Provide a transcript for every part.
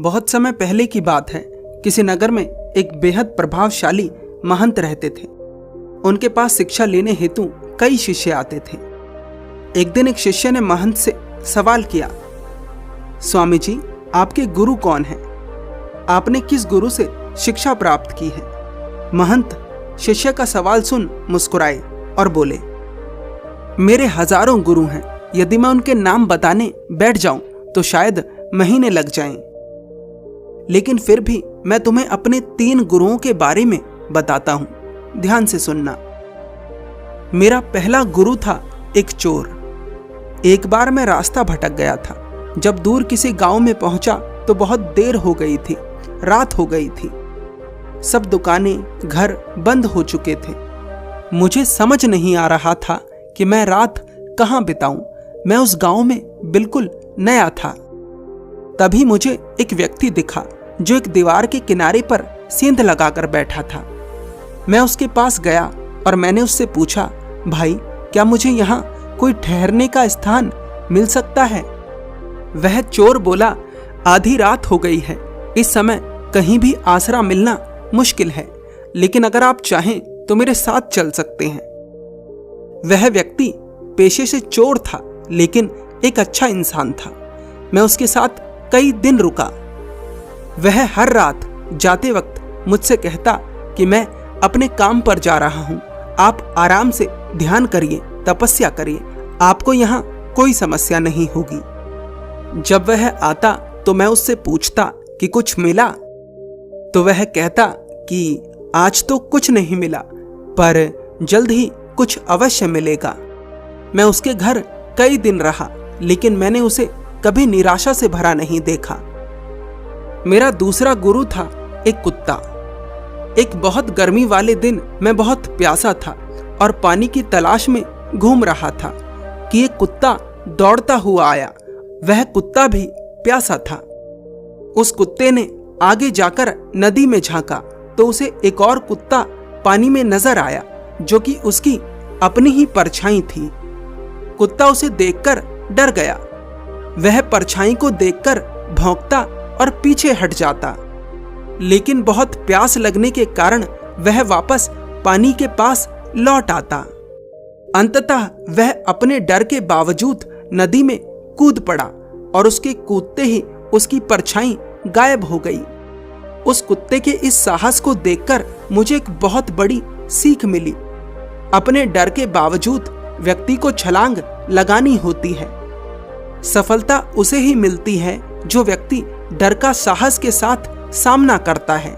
बहुत समय पहले की बात है। किसी नगर में एक बेहद प्रभावशाली महंत रहते थे। उनके पास शिक्षा लेने हेतु कई शिष्य आते थे। एक दिन एक शिष्य ने महंत से सवाल किया, स्वामी जी, आपके गुरु कौन हैं? आपने किस गुरु से शिक्षा प्राप्त की है? महंत शिष्य का सवाल सुन मुस्कुराए और बोले, मेरे हजारों गुरु हैं। यदि मैं उनके नाम बताने बैठ जाऊं तो शायद महीने लग जाएं। लेकिन फिर भी मैं तुम्हें अपने 3 गुरुओं के बारे में बताता हूं। ध्यान से सुनना। मेरा पहला गुरु था एक चोर। एक बार मैं रास्ता भटक गया था। जब दूर किसी गांव में पहुंचा तो बहुत देर हो गई थी, रात हो गई थी। सब दुकानें, घर बंद हो चुके थे। मुझे समझ नहीं आ रहा था कि मैं रात कहां बिताऊं। मैं उस गांव में बिल्कुल नया था। तभी मुझे एक व्यक्ति दिखा जो एक दीवार के किनारे पर सेंध लगाकर बैठा था। मैं उसके पास गया और मैंने उससे पूछा, भाई, क्या मुझे यहाँ कोई ठहरने का स्थान मिल सकता है? वह चोर बोला, आधी रात हो गई है, इस समय कहीं भी आसरा मिलना मुश्किल है, लेकिन अगर आप चाहें तो मेरे साथ चल सकते हैं। वह व्यक्ति पेशे से चोर था, लेकिन एक अच्छा इंसान था। मैं उसके साथ कई दिन रुका। वह हर रात जाते वक्त मुझसे कहता कि मैं अपने काम पर जा रहा हूं, आप आराम से ध्यान करिए, तपस्या करिए, आपको यहाँ कोई समस्या नहीं होगी। जब वह आता तो मैं उससे पूछता कि कुछ मिला? तो वह कहता कि आज तो कुछ नहीं मिला, पर जल्द ही कुछ अवश्य मिलेगा। मैं उसके घर कई दिन रहा, लेकिन मैंने उसे कभी निराशा से भरा नहीं देखा। मेरा दूसरा गुरु था एक कुत्ता। एक बहुत गर्मी वाले दिन मैं बहुत प्यासा था और पानी की तलाश में घूम रहा था कि एक कुत्ता दौड़ता हुआ आया। वह कुत्ता भी प्यासा था। उस कुत्ते ने आगे जाकर नदी में झांका तो उसे एक और कुत्ता पानी में नजर आया जो कि उसकी अपनी ही परछाई थी। कुत्ता उसे देखकर डर गया। वह परछाई को देखकर भौंकता और पीछे हट जाता, लेकिन बहुत प्यास लगने के कारण वह वापस पानी के पास लौट आता। अंततः वह अपने डर के बावजूद नदी में कूद पड़ा और उसके कूदते ही उसकी परछाई गायब हो गई। उस कुत्ते के इस साहस को देखकर मुझे एक बहुत बड़ी सीख मिली। अपने डर के बावजूद व्यक्ति को छलांग लगानी होती है। सफलता उसे ही मिलती है जो व्यक्ति डर का साहस के साथ सामना करता है।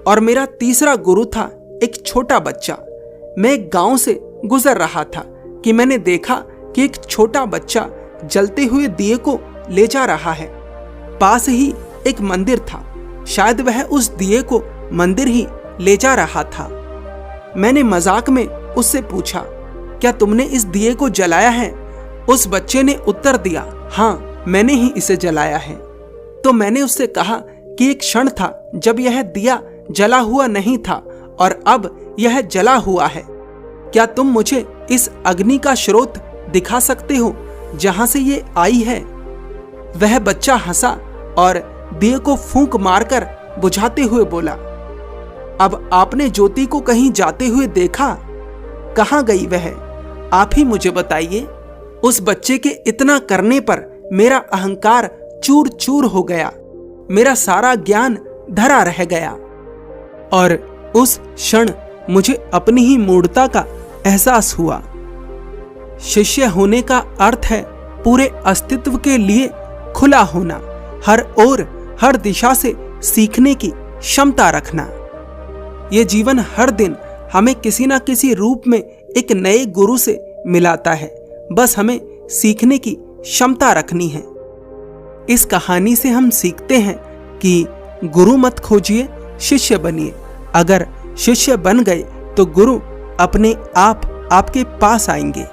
और मेरा तीसरा गुरु था एक छोटा बच्चा। मैं एक गांव से गुजर रहा था कि मैंने देखा कि एक छोटा बच्चा जलते हुए दिए को ले जा रहा है। पास ही एक मंदिर था। शायद वह उस दिए को मंदिर ही ले जा रहा था। मैंने मजाक में उससे पूछा, क्या तुमने इस दिए को जलाया है? उस बच्चे ने उत्तर दिया, हाँ, मैंने ही इसे जलाया है। तो मैंने उससे कहा कि एक क्षण था जब यह दिया जला हुआ नहीं था और अब यह जला हुआ है। क्या तुम मुझे इस अग्नि का स्रोत दिखा सकते हो जहां से ये आई है? वह बच्चा हंसा और दिए को फूंक मारकर बुझाते हुए बोला, अब आपने ज्योति को कहीं जाते हुए देखा? कहां गई वह? आप ही मुझे बताइए। उस बच्चे के इतना करने पर मेरा अहंकार चूर चूर हो गया। मेरा सारा ज्ञान धरा रह गया और उस क्षण मुझे अपनी ही मूढ़ता का एहसास हुआ। शिष्य होने का अर्थ है पूरे अस्तित्व के लिए खुला होना, हर ओर हर दिशा से सीखने की क्षमता रखना। ये जीवन हर दिन हमें किसी न किसी रूप में एक नए गुरु से मिलाता है। बस हमें सीखने की क्षमता रखनी है। इस कहानी से हम सीखते हैं कि गुरु मत खोजिए, शिष्य बनिए। अगर शिष्य बन गए तो गुरु अपने आप आपके पास आएंगे।